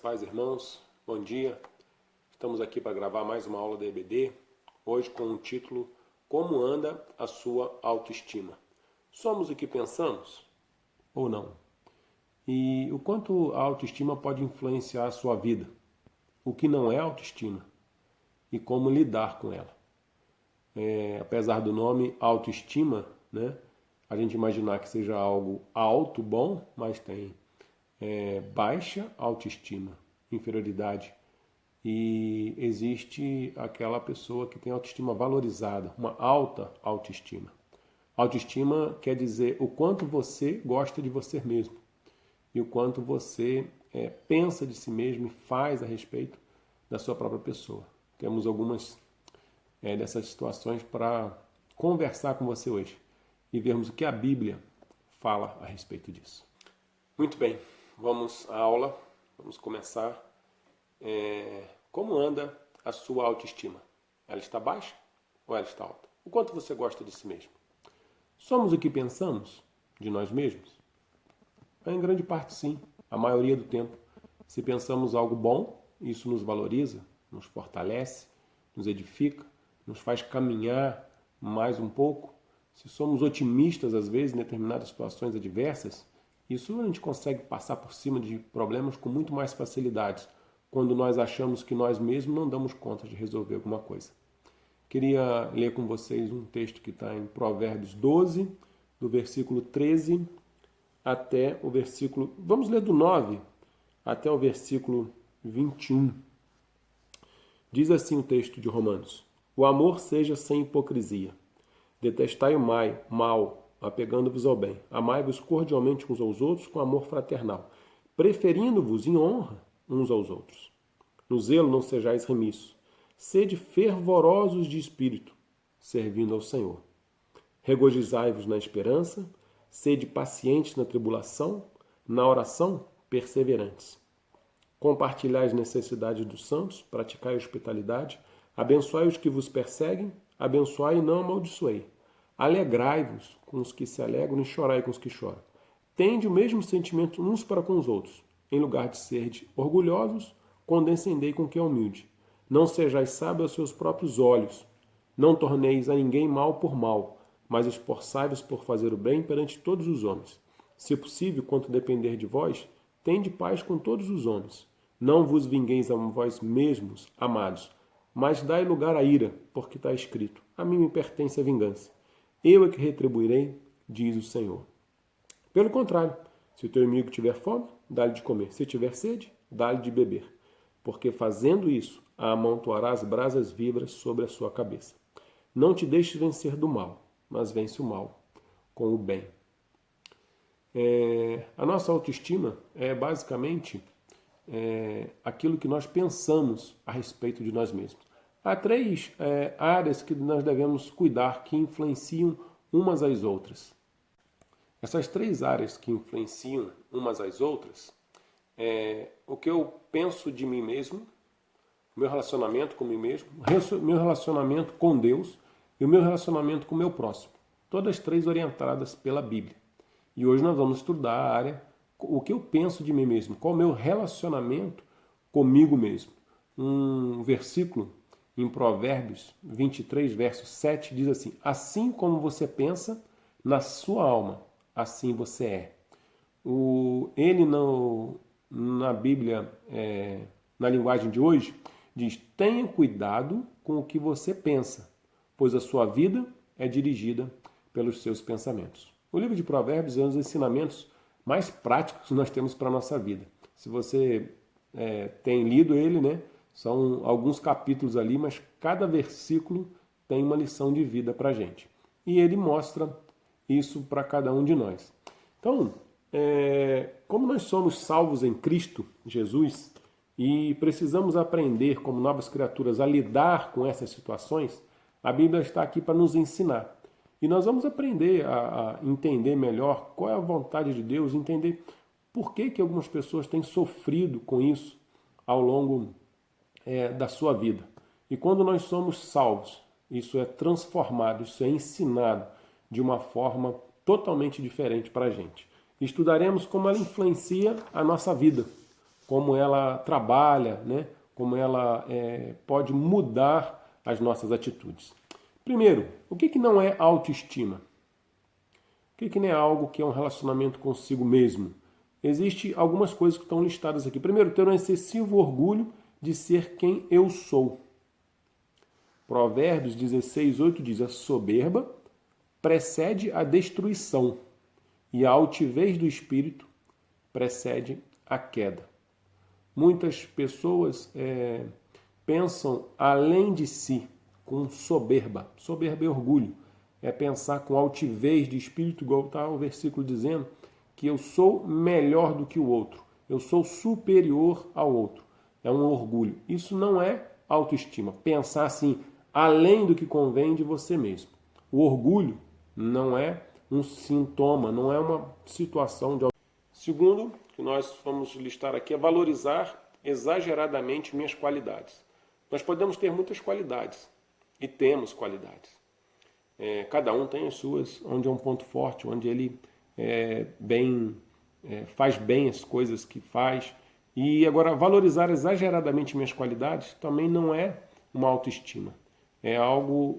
paz, irmãos. Bom dia. Estamos aqui para gravar mais uma aula da EBD, hoje com o título Como anda a sua autoestima? Somos o que pensamos ou não? E o quanto a autoestima pode influenciar a sua vida? O que não é autoestima e como lidar com ela? Apesar do nome autoestima, né, a gente imaginar que seja algo alto, bom, mas tem baixa autoestima, inferioridade. E existe aquela pessoa que tem autoestima valorizada, uma alta autoestima. Autoestima quer dizer o quanto você gosta de você mesmo e o quanto você pensa de si mesmo e faz a respeito da sua própria pessoa. Temos algumas dessas situações para conversar com você hoje e vermos o que a Bíblia fala a respeito disso. Muito bem, vamos à aula, vamos começar. Como anda a sua autoestima? Ela está baixa ou ela está alta? O quanto você gosta de si mesmo? Somos o que pensamos de nós mesmos? Em grande parte sim, a maioria do tempo. Se pensamos algo bom, isso nos valoriza, nos fortalece, nos edifica, nos faz caminhar mais um pouco. Se somos otimistas às vezes em determinadas situações adversas, isso a gente consegue passar por cima de problemas com muito mais facilidade, quando nós achamos que nós mesmos não damos conta de resolver alguma coisa. Queria ler com vocês um texto que está em Provérbios 12, do versículo 13 até o versículo... Vamos ler do 9 até o versículo 21. Diz assim o texto de Romanos: O amor seja sem hipocrisia. Detestai o mal, apegando-vos ao bem. Amai-vos cordialmente uns aos outros com amor fraternal, preferindo-vos em honra uns aos outros. No zelo não sejais remissos. Sede fervorosos de espírito, servindo ao Senhor. Regozijai-vos na esperança, sede pacientes na tribulação, na oração perseverantes. Compartilhai as necessidades dos santos, praticai a hospitalidade, abençoai os que vos perseguem, abençoai e não amaldiçoei. Alegrai-vos com os que se alegram e chorai com os que choram. Tende o mesmo sentimento uns para com os outros. Em lugar de serdes orgulhosos, condescendei com quem é humilde. Não sejais sábios aos seus próprios olhos. Não torneis a ninguém mal por mal, mas esforçai-vos por fazer o bem perante todos os homens. Se possível, quanto depender de vós, tende paz com todos os homens. Não vos vingueis a vós mesmos, amados, mas dai lugar à ira, porque está escrito: a mim me pertence a vingança. Eu é que retribuirei, diz o Senhor. Pelo contrário, se o teu inimigo tiver fome, dá-lhe de comer. Se tiver sede, dá-lhe de beber. Porque fazendo isso, amontoarás brasas vivas sobre a sua cabeça. Não te deixes vencer do mal, mas vence o mal com o bem. A nossa autoestima é basicamente aquilo que nós pensamos a respeito de nós mesmos. Há três áreas que nós devemos cuidar, que influenciam umas às outras. Essas três áreas que influenciam umas às outras o que eu penso de mim mesmo, o meu relacionamento com mim mesmo, o meu relacionamento com Deus e o meu relacionamento com o meu próximo. Todas três orientadas pela Bíblia. E hoje nós vamos estudar a área, o que eu penso de mim mesmo, qual é o meu relacionamento comigo mesmo. Um versículo em Provérbios 23, verso 7, diz assim: assim como você pensa na sua alma, assim você é. Ele na Bíblia, na linguagem de hoje, diz: tenha cuidado com o que você pensa, pois a sua vida é dirigida pelos seus pensamentos. O livro de Provérbios é um dos ensinamentos mais práticos que nós temos para a nossa vida. Se você tem lido ele, né, são alguns capítulos ali, mas cada versículo tem uma lição de vida para a gente. E ele mostra isso para cada um de nós. Então, como nós somos salvos em Cristo Jesus e precisamos aprender como novas criaturas a lidar com essas situações, a Bíblia está aqui para nos ensinar. E nós vamos aprender a entender melhor qual é a vontade de Deus, entender por que algumas pessoas têm sofrido com isso ao longo da sua vida. E quando nós somos salvos, isso é transformado, isso é ensinado de uma forma totalmente diferente para a gente. Estudaremos como ela influencia a nossa vida, como ela trabalha, né? Como ela pode mudar as nossas atitudes. Primeiro, o que não é autoestima? O que não é algo que é um relacionamento consigo mesmo? Existem algumas coisas que estão listadas aqui. Primeiro, ter um excessivo orgulho de ser quem eu sou. Provérbios 16:8 diz: a soberba precede a destruição e a altivez do espírito precede a queda. Muitas pessoas pensam além de si, com soberba. Soberba é orgulho. É pensar com altivez de espírito, igual está o versículo dizendo, que eu sou melhor do que o outro. Eu sou superior ao outro. É um orgulho. Isso não é autoestima. Pensar assim, além do que convém de você mesmo. O orgulho não é um sintoma, não é uma situação de autoestima. Segundo, que nós vamos listar aqui, é valorizar exageradamente minhas qualidades. Nós podemos ter muitas qualidades e temos qualidades. Cada um tem as suas, onde é um ponto forte, onde ele faz bem as coisas que faz. E agora, valorizar exageradamente minhas qualidades também não é uma autoestima.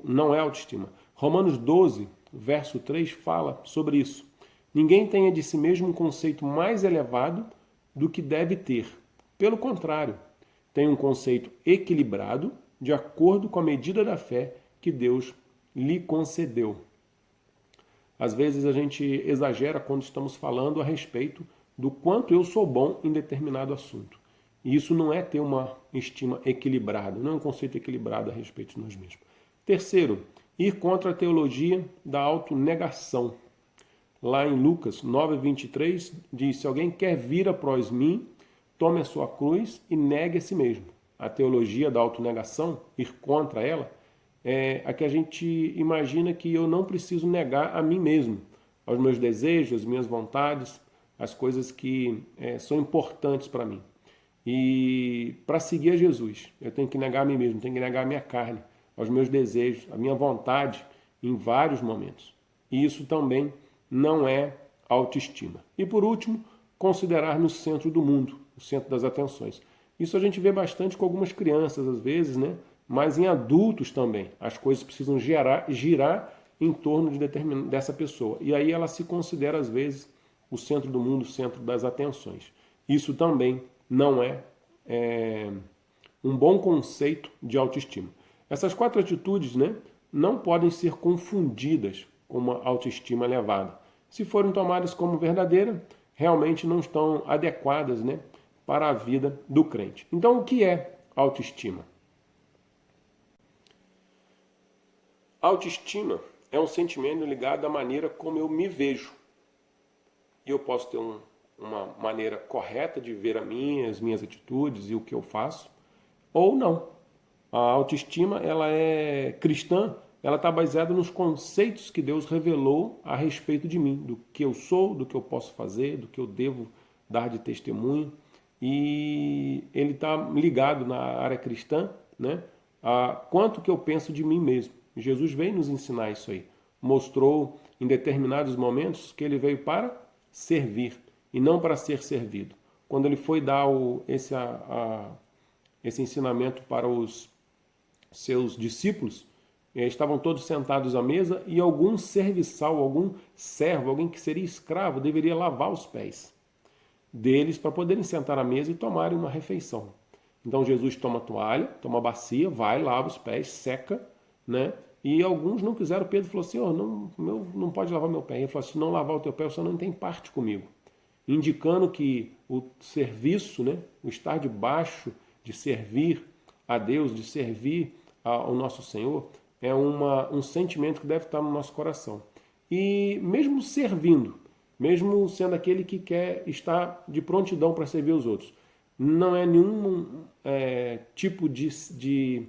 Não é autoestima. Romanos 12, verso 3 fala sobre isso. Ninguém tenha de si mesmo um conceito mais elevado do que deve ter. Pelo contrário, tem um conceito equilibrado de acordo com a medida da fé que Deus lhe concedeu. Às vezes a gente exagera quando estamos falando a respeito do quanto eu sou bom em determinado assunto. E isso não é ter uma estima equilibrada, não é um conceito equilibrado a respeito de nós mesmos. Terceiro, ir contra a teologia da autonegação. Lá em Lucas 9:23 diz: se alguém quer vir após mim, tome a sua cruz e negue a si mesmo. A teologia da autonegação, ir contra ela, é a que a gente imagina que eu não preciso negar a mim mesmo, aos meus desejos, às minhas vontades, as coisas que são importantes para mim. E para seguir a Jesus, eu tenho que negar a mim mesmo, tenho que negar a minha carne, aos meus desejos, a minha vontade em vários momentos. E isso também não é autoestima. E por último, considerar no centro do mundo, o centro das atenções. Isso a gente vê bastante com algumas crianças às vezes, né? Mas em adultos também. As coisas precisam girar em torno dessa pessoa. E aí ela se considera às vezes o centro do mundo, o centro das atenções. Isso também não é um bom conceito de autoestima. Essas 4 atitudes, né, não podem ser confundidas com uma autoestima elevada. Se forem tomadas como verdadeira, realmente não estão adequadas, né, para a vida do crente. Então, o que é autoestima? Autoestima é um sentimento ligado à maneira como eu me vejo. E eu posso ter uma maneira correta de ver as minhas atitudes e o que eu faço, ou não. A autoestima, ela é cristã, ela está baseada nos conceitos que Deus revelou a respeito de mim, do que eu sou, do que eu posso fazer, do que eu devo dar de testemunho. E ele está ligado na área cristã, né, a quanto que eu penso de mim mesmo. Jesus veio nos ensinar isso aí. Mostrou em determinados momentos que ele veio para servir e não para ser servido. Quando ele foi dar esse ensinamento para os seus discípulos, estavam todos sentados à mesa e algum serviçal, algum servo, alguém que seria escravo, deveria lavar os pés deles para poderem sentar à mesa e tomarem uma refeição. Então Jesus toma a toalha, toma a bacia, vai, lava os pés, seca, né? E alguns não quiseram. Pedro falou: Senhor, não pode lavar meu pé. Ele falou: se não lavar o teu pé, você não tem parte comigo. Indicando que o serviço, né, o estar debaixo de servir a Deus, de servir ao nosso Senhor, é um sentimento que deve estar no nosso coração. E mesmo servindo, mesmo sendo aquele que quer estar de prontidão para servir os outros, não é nenhum tipo de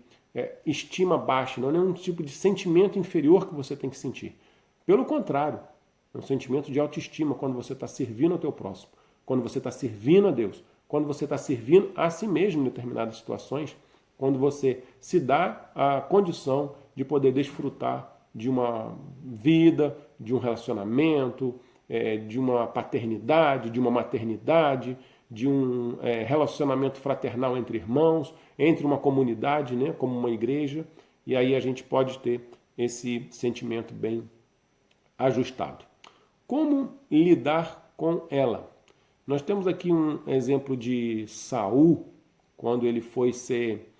estima baixa, não é nenhum tipo de sentimento inferior que você tem que sentir. Pelo contrário, é um sentimento de autoestima quando você está servindo ao teu próximo, quando você está servindo a Deus, quando você está servindo a si mesmo em determinadas situações, quando você se dá a condição de poder desfrutar de uma vida, de um relacionamento, de uma paternidade, de uma maternidade, de um relacionamento fraternal entre irmãos, entre uma comunidade, né, como uma igreja, e aí a gente pode ter esse sentimento bem ajustado. Como lidar com ela? Nós temos aqui um exemplo de Saul, quando ele foi ser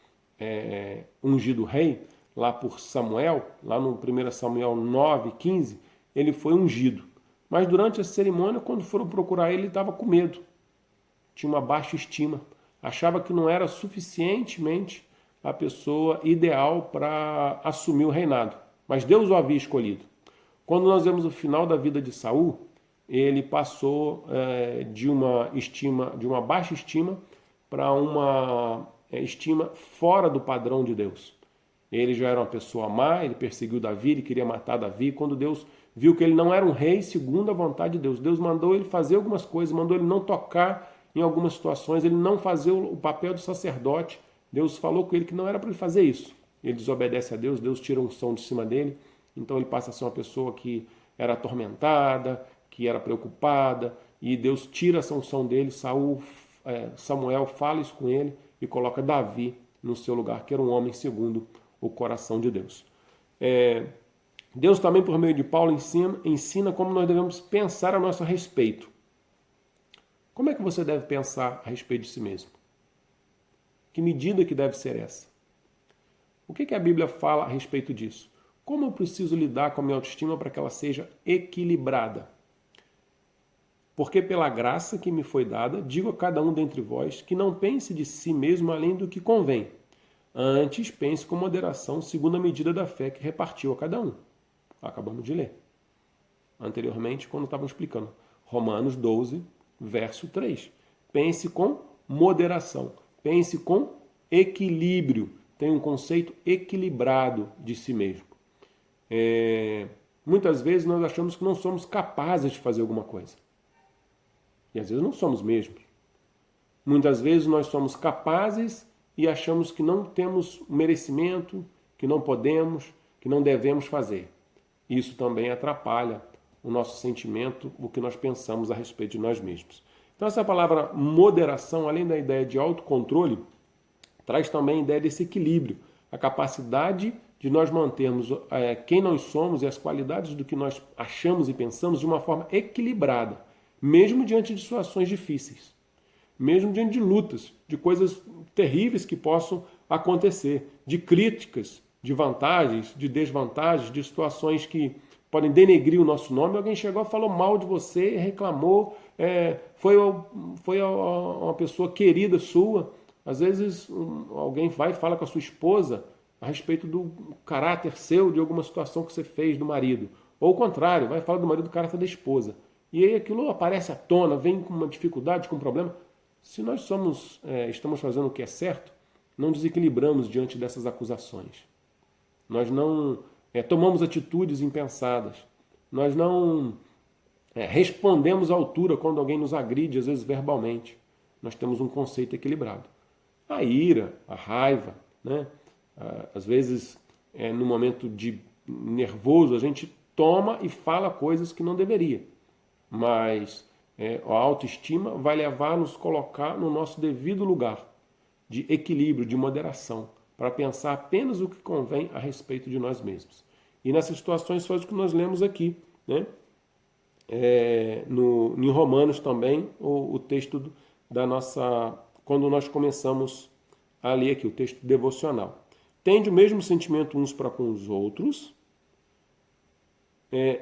ungido rei, lá por Samuel, lá no 1 Samuel 9:15, ele foi ungido. Mas durante a cerimônia, quando foram procurar ele estava com medo. Tinha uma baixa estima. Achava que não era suficientemente a pessoa ideal para assumir o reinado. Mas Deus o havia escolhido. Quando nós vemos o final da vida de Saul, ele passou de uma baixa estima para uma estima fora do padrão de Deus. Ele já era uma pessoa má, ele perseguiu Davi, ele queria matar Davi. Quando Deus viu que ele não era um rei segundo a vontade de Deus, Deus mandou ele fazer algumas coisas, mandou ele não tocar em algumas situações, ele não fazer o papel do sacerdote. Deus falou com ele que não era para ele fazer isso. Ele desobedece a Deus, Deus tira a unção de cima dele, então ele passa a ser uma pessoa que era atormentada, que era preocupada, e Deus tira essa unção dele. Samuel fala isso com ele e coloca Davi no seu lugar, que era um homem segundo o coração de Deus. Deus também, por meio de Paulo, ensina como nós devemos pensar a nosso respeito. Como é que você deve pensar a respeito de si mesmo? Que medida que deve ser essa? O que a Bíblia fala a respeito disso? Como eu preciso lidar com a minha autoestima para que ela seja equilibrada? Porque pela graça que me foi dada, digo a cada um dentre vós que não pense de si mesmo além do que convém. Antes, pense com moderação, segundo a medida da fé que repartiu a cada um. Acabamos de ler anteriormente, quando estávamos explicando. Romanos 12, verso 3. Pense com moderação. Pense com equilíbrio. Tem um conceito equilibrado de si mesmo. Muitas vezes nós achamos que não somos capazes de fazer alguma coisa. E às vezes não somos mesmo. Muitas vezes nós somos capazes e achamos que não temos merecimento, que não podemos, que não devemos fazer. Isso também atrapalha o nosso sentimento, o que nós pensamos a respeito de nós mesmos. Então essa palavra moderação, além da ideia de autocontrole, traz também a ideia desse equilíbrio, a capacidade de nós mantermos quem nós somos e as qualidades do que nós achamos e pensamos de uma forma equilibrada, mesmo diante de situações difíceis, mesmo diante de lutas, de coisas terríveis que possam acontecer, de críticas, de vantagens, de desvantagens, de situações que podem denegrir o nosso nome. Alguém chegou e falou mal de você, reclamou, foi uma pessoa querida sua. Às vezes alguém vai e fala com a sua esposa a respeito do caráter seu, de alguma situação que você fez do marido. Ou o contrário, vai falar do marido do caráter da esposa. E aí aquilo aparece à tona, vem com uma dificuldade, com um problema. Se nós estamos fazendo o que é certo, não desequilibramos diante dessas acusações. Nós não tomamos atitudes impensadas. Nós não respondemos à altura quando alguém nos agride, às vezes verbalmente. Nós temos um conceito equilibrado. A ira, a raiva, né? Às vezes, no momento de nervoso, a gente toma e fala coisas que não deveria. Mas a autoestima vai levar a nos colocar no nosso devido lugar de equilíbrio, de moderação, para pensar apenas o que convém a respeito de nós mesmos. E nessas situações faz o que nós lemos aqui, né? Em Romanos também, o texto quando nós começamos a ler aqui, o texto devocional. Tende o mesmo sentimento uns para com os outros,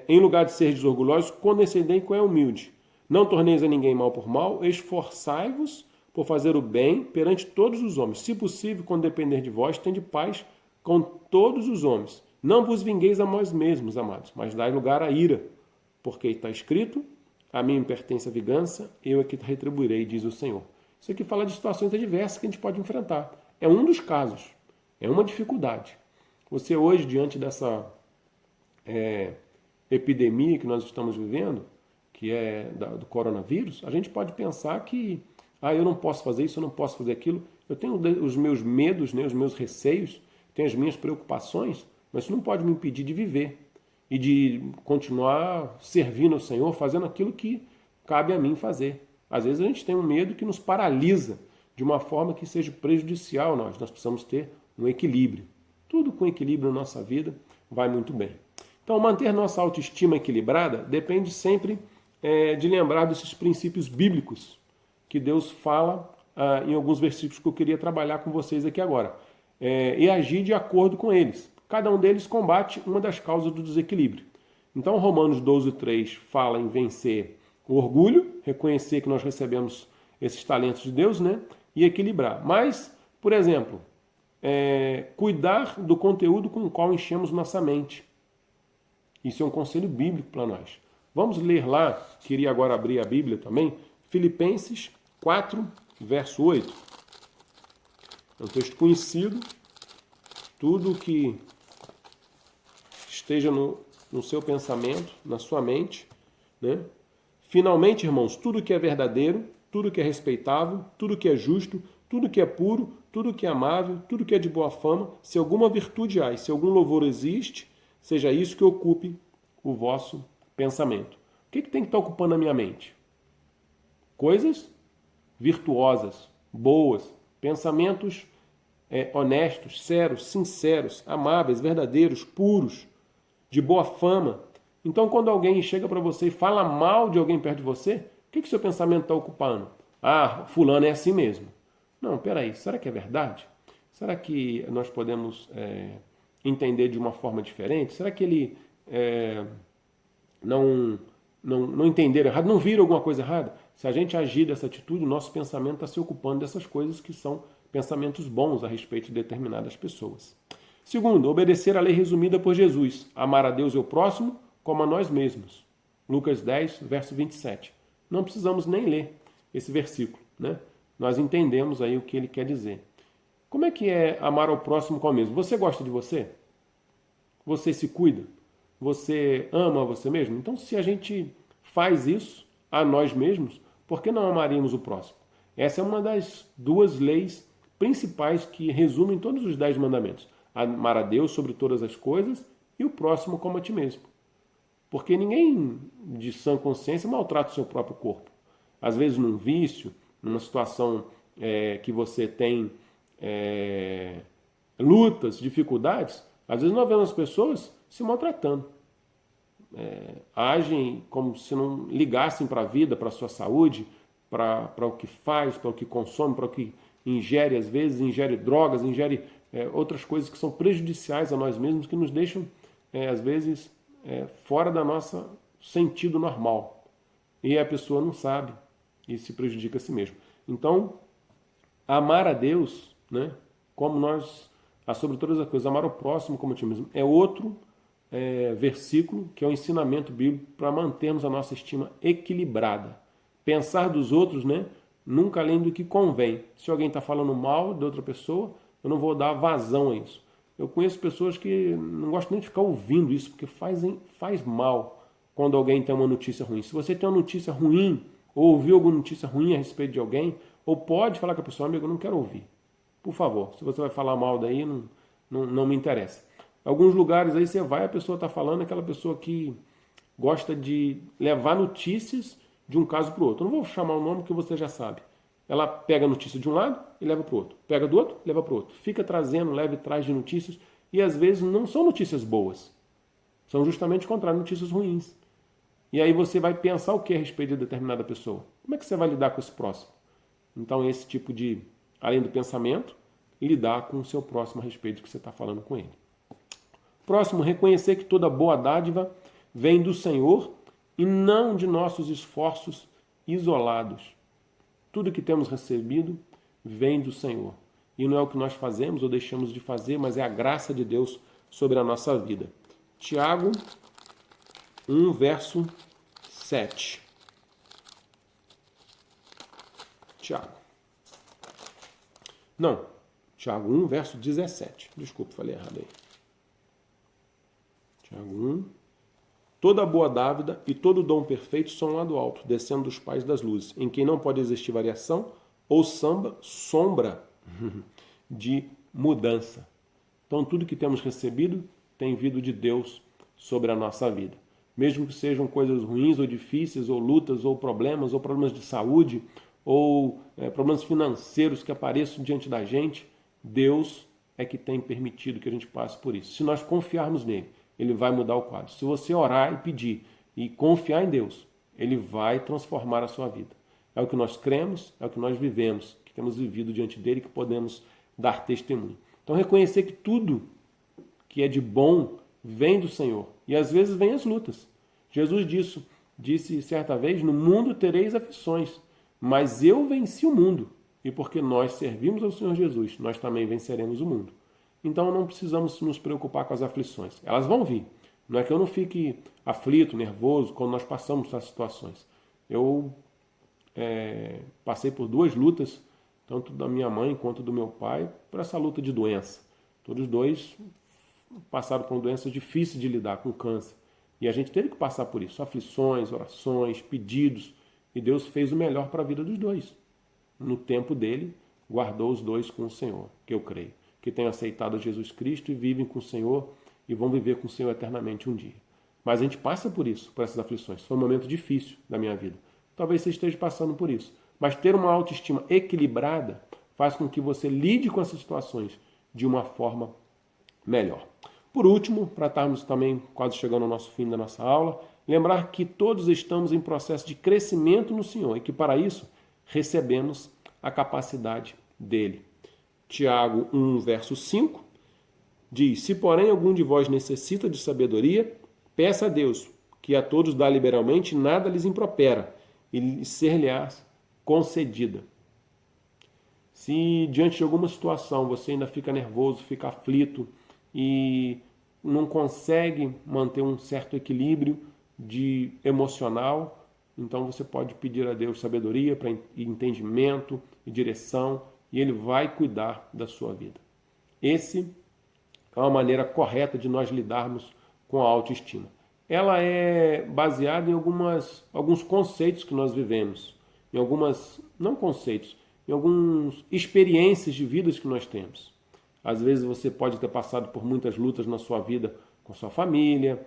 em lugar de ser orgulhosos, condescendem com é humilde. Não torneis a ninguém mal por mal, esforçai-vos por fazer o bem perante todos os homens. Se possível, quando depender de vós, tende paz com todos os homens. Não vos vingueis a vós mesmos, amados, mas dai lugar à ira, porque está escrito, a mim me pertence a vingança, eu é que retribuirei, diz o Senhor. Isso aqui fala de situações adversas que a gente pode enfrentar. É um dos casos, é uma dificuldade. Você hoje, diante dessa epidemia que nós estamos vivendo, que é do coronavírus, a gente pode pensar que eu não posso fazer isso, eu não posso fazer aquilo. Eu tenho os meus medos, né, os meus receios, tenho as minhas preocupações, mas isso não pode me impedir de viver e de continuar servindo ao Senhor, fazendo aquilo que cabe a mim fazer. Às vezes a gente tem um medo que nos paralisa de uma forma que seja prejudicial a nós. Nós precisamos ter um equilíbrio. Tudo com equilíbrio na nossa vida vai muito bem. Então, manter nossa autoestima equilibrada depende sempre de lembrar desses princípios bíblicos que Deus fala em alguns versículos que eu queria trabalhar com vocês aqui agora. E agir de acordo com eles. Cada um deles combate uma das causas do desequilíbrio. Então, Romanos 12:3 fala em vencer o orgulho, reconhecer que nós recebemos esses talentos de Deus, né? E equilibrar. Mas, por exemplo, cuidar do conteúdo com o qual enchemos nossa mente. Isso é um conselho bíblico para nós. Vamos ler lá, queria agora abrir a Bíblia também, Filipenses 4, verso 8. É um texto conhecido. Tudo que esteja no seu pensamento, na sua mente, né? Finalmente, irmãos, tudo que é verdadeiro, tudo que é respeitável, tudo que é justo, tudo que é puro, tudo que é amável, tudo que é de boa fama, se alguma virtude há, se algum louvor existe, seja isso que ocupe o vosso pensamento. O que tem que estar ocupando a minha mente? Coisas virtuosas, boas, pensamentos honestos, sérios, sinceros, amáveis, verdadeiros, puros, de boa fama. Então, quando alguém chega para você e fala mal de alguém perto de você, o que seu pensamento está ocupando? Ah, fulano é assim mesmo. Não, peraí, será que é verdade? Será que nós podemos entender de uma forma diferente? Será que ele não entenderam errado, não viram alguma coisa errada? Se a gente agir dessa atitude, o nosso pensamento está se ocupando dessas coisas que são pensamentos bons a respeito de determinadas pessoas. Segundo, obedecer à lei resumida por Jesus. Amar a Deus e o próximo como a nós mesmos. Lucas 10, verso 27. Não precisamos nem ler esse versículo, né? Nós entendemos aí o que ele quer dizer. Como é que é amar ao próximo como a mesmo? Você gosta de você? Você se cuida? Você ama você mesmo? Então, se a gente faz isso a nós mesmos, por que não amaríamos o próximo? Essa é uma das duas leis principais que resumem todos os 10 mandamentos. Amar a Deus sobre todas as coisas e o próximo como a ti mesmo. Porque ninguém de sã consciência maltrata o seu próprio corpo. Às vezes num vício, numa situação que você tem lutas, dificuldades, às vezes nós vemos as pessoas se maltratando. Agem como se não ligassem para a vida, para a sua saúde, para o que faz, para o que consome, para o que ingere, às vezes, ingere drogas, ingere outras coisas que são prejudiciais a nós mesmos, que nos deixam, às vezes, fora da nossa sentido normal. E a pessoa não sabe e se prejudica a si mesmo. Então, amar a Deus, né, como nós, sobre todas as coisas, amar o próximo como a ti mesmo, é outro versículo que é o ensinamento bíblico para mantermos a nossa estima equilibrada. Pensar dos outros, né, nunca além do que convém. Se alguém está falando mal de outra pessoa, eu não vou dar vazão a isso. Eu conheço pessoas que não gostam nem de ficar ouvindo isso, porque faz mal quando alguém tem uma notícia ruim. Se você tem uma notícia ruim, ou ouviu alguma notícia ruim a respeito de alguém, ou pode falar com a pessoa, amigo, eu não quero ouvir. Por favor, se você vai falar mal daí, não me interessa. Alguns lugares aí você vai, a pessoa está falando, aquela pessoa que gosta de levar notícias de um caso para o outro. Eu não vou chamar o nome que você já sabe. Ela pega a notícia de um lado e leva para o outro. Pega do outro, leva para o outro. Fica trazendo, leva e traz de notícias. E às vezes não são notícias boas. São justamente o contrário, notícias ruins. E aí você vai pensar o que a respeito de determinada pessoa. Como é que você vai lidar com esse próximo? Então esse tipo de, além do pensamento, lidar com o seu próximo a respeito do que você está falando com ele. Próximo, reconhecer que toda boa dádiva vem do Senhor e não de nossos esforços isolados. Tudo que temos recebido vem do Senhor. E não é o que nós fazemos ou deixamos de fazer, mas é a graça de Deus sobre a nossa vida. Tiago 1, verso 7. Tiago 1, verso 17. Desculpa, falei errado aí. Tiago 1. Toda boa dávida e todo dom perfeito são lá do alto, descendo dos pais das luzes, em quem não pode existir variação ou sombra de mudança. Então, tudo que temos recebido tem vindo de Deus sobre a nossa vida. mesmo que sejam coisas ruins ou difíceis, ou lutas, ou problemas de saúde, ou problemas financeiros que apareçam diante da gente, Deus é que tem permitido que a gente passe por isso. Se nós confiarmos nele, ele vai mudar o quadro. Se você orar e pedir e confiar em Deus, ele vai transformar a sua vida. É o que nós cremos, é o que nós vivemos, que temos vivido diante dele, que podemos dar testemunho. Então reconhecer que tudo que é de bom vem do Senhor. E às vezes vem as lutas. Jesus disse certa vez, no mundo tereis aflições, mas eu venci o mundo. E porque nós servimos ao Senhor Jesus, nós também venceremos o mundo. Então não precisamos nos preocupar com as aflições. Elas vão vir. Não é que eu não fique aflito, nervoso, quando nós passamos essas situações. Eu passei por 2 lutas, tanto da minha mãe quanto do meu pai, por essa luta de doença. Todos 2 passaram por uma doença difícil de lidar, com câncer. E a gente teve que passar por isso. Aflições, orações, pedidos. E Deus fez o melhor para a vida dos 2. No tempo dele, guardou os 2 com o Senhor, que eu creio. Que tenham aceitado Jesus Cristo e vivem com o Senhor e vão viver com o Senhor eternamente um dia. Mas a gente passa por isso, por essas aflições. Foi um momento difícil da minha vida. Talvez você esteja passando por isso. Mas ter uma autoestima equilibrada faz com que você lide com essas situações de uma forma melhor. Por último, para estarmos também quase chegando ao nosso fim da nossa aula, lembrar que todos estamos em processo de crescimento no Senhor e que para isso recebemos a capacidade dele. Tiago 1, verso 5, diz: se porém algum de vós necessita de sabedoria, peça a Deus, que a todos dá liberalmente, nada lhes impropera, e ser-lhe-á concedida. Se diante de alguma situação você ainda fica nervoso, fica aflito e não consegue manter um certo equilíbrio emocional, então você pode pedir a Deus sabedoria, entendimento e direção, e Ele vai cuidar da sua vida. Esse é uma maneira correta de nós lidarmos com a autoestima. Ela é baseada em alguns conceitos que nós vivemos, em algumas experiências de vidas que nós temos. Às vezes você pode ter passado por muitas lutas na sua vida com sua família,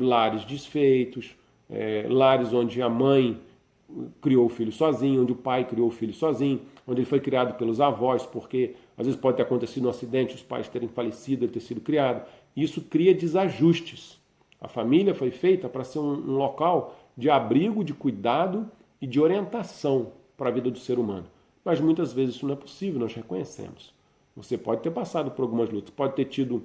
lares desfeitos, lares onde a mãe criou o filho sozinho, onde o pai criou o filho sozinho, onde ele foi criado pelos avós, porque às vezes pode ter acontecido um acidente, os pais terem falecido, ele ter sido criado. Isso cria desajustes. A família foi feita para ser um local de abrigo, de cuidado e de orientação para a vida do ser humano. Mas muitas vezes isso não é possível, nós reconhecemos. Você pode ter passado por algumas lutas, pode ter tido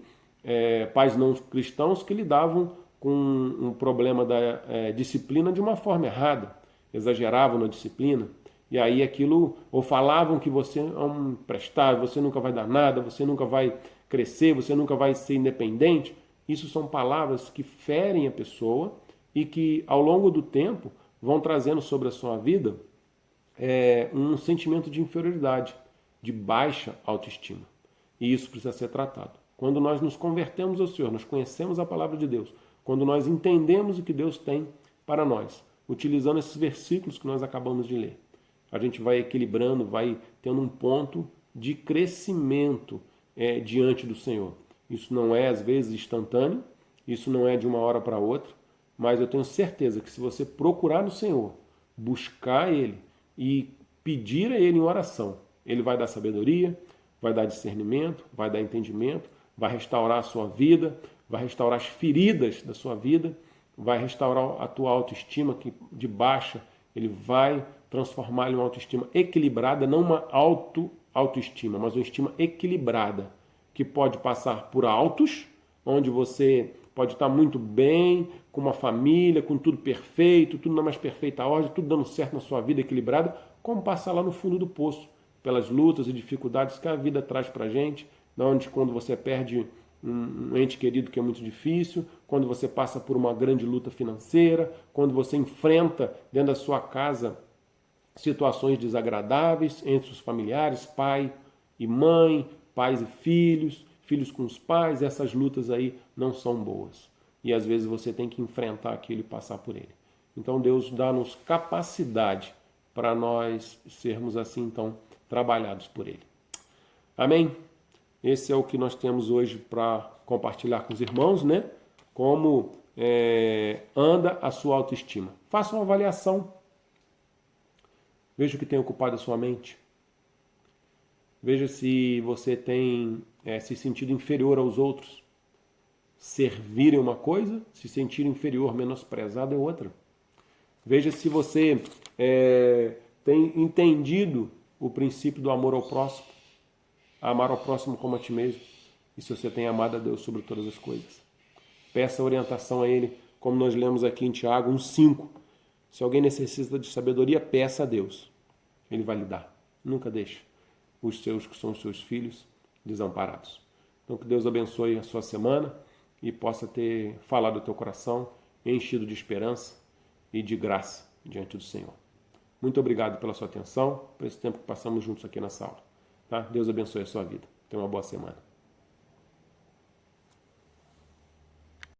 pais não cristãos que lidavam com um problema da disciplina de uma forma errada, exageravam na disciplina, e aí aquilo, ou falavam que você é um imprestável, você nunca vai dar nada, você nunca vai crescer, você nunca vai ser independente. Isso são palavras que ferem a pessoa e que, ao longo do tempo, vão trazendo sobre a sua vida um sentimento de inferioridade, de baixa autoestima. E isso precisa ser tratado. Quando nós nos convertemos ao Senhor, nós conhecemos a palavra de Deus, quando nós entendemos o que Deus tem para nós, utilizando esses versículos que nós acabamos de ler, a gente vai equilibrando, vai tendo um ponto de crescimento diante do Senhor. Isso não é, às vezes, instantâneo, isso não é de uma hora para outra, mas eu tenho certeza que se você procurar no Senhor, buscar Ele e pedir a Ele em oração, Ele vai dar sabedoria, vai dar discernimento, vai dar entendimento, vai restaurar a sua vida, vai restaurar as feridas da sua vida, vai restaurar a tua autoestima que de baixa, Ele vai transformar em uma autoestima equilibrada, não uma autoestima, mas uma estima equilibrada, que pode passar por altos, onde você pode estar muito bem, com uma família, com tudo perfeito, tudo na mais perfeita ordem, tudo dando certo na sua vida, equilibrado, como passar lá no fundo do poço, pelas lutas e dificuldades que a vida traz para a gente, onde quando você perde um ente querido que é muito difícil, quando você passa por uma grande luta financeira, quando você enfrenta dentro da sua casa situações desagradáveis entre os familiares, pai e mãe, pais e filhos, filhos com os pais, essas lutas aí não são boas. E às vezes você tem que enfrentar aquilo e passar por ele. Então Deus dá-nos capacidade para nós sermos assim, então, trabalhados por ele. Amém? Esse é o que nós temos hoje para compartilhar com os irmãos, né? Como anda a sua autoestima? Faça uma avaliação. Veja o que tem ocupado a sua mente. Veja se você tem se sentido inferior aos outros. Servir é uma coisa, se sentir inferior, menosprezado é outra. Veja se você tem entendido o princípio do amor ao próximo. Amar ao próximo como a ti mesmo. E se você tem amado a Deus sobre todas as coisas. Peça orientação a Ele, como nós lemos aqui em Tiago 1,5. Se alguém necessita de sabedoria, peça a Deus. Ele vai lhe dar. Nunca deixe os seus, que são os seus filhos, desamparados. Então que Deus abençoe a sua semana e possa ter falado o teu coração, enchido de esperança e de graça diante do Senhor. Muito obrigado pela sua atenção, por esse tempo que passamos juntos aqui nessa aula. Tá? Deus abençoe a sua vida. Tenha uma boa semana.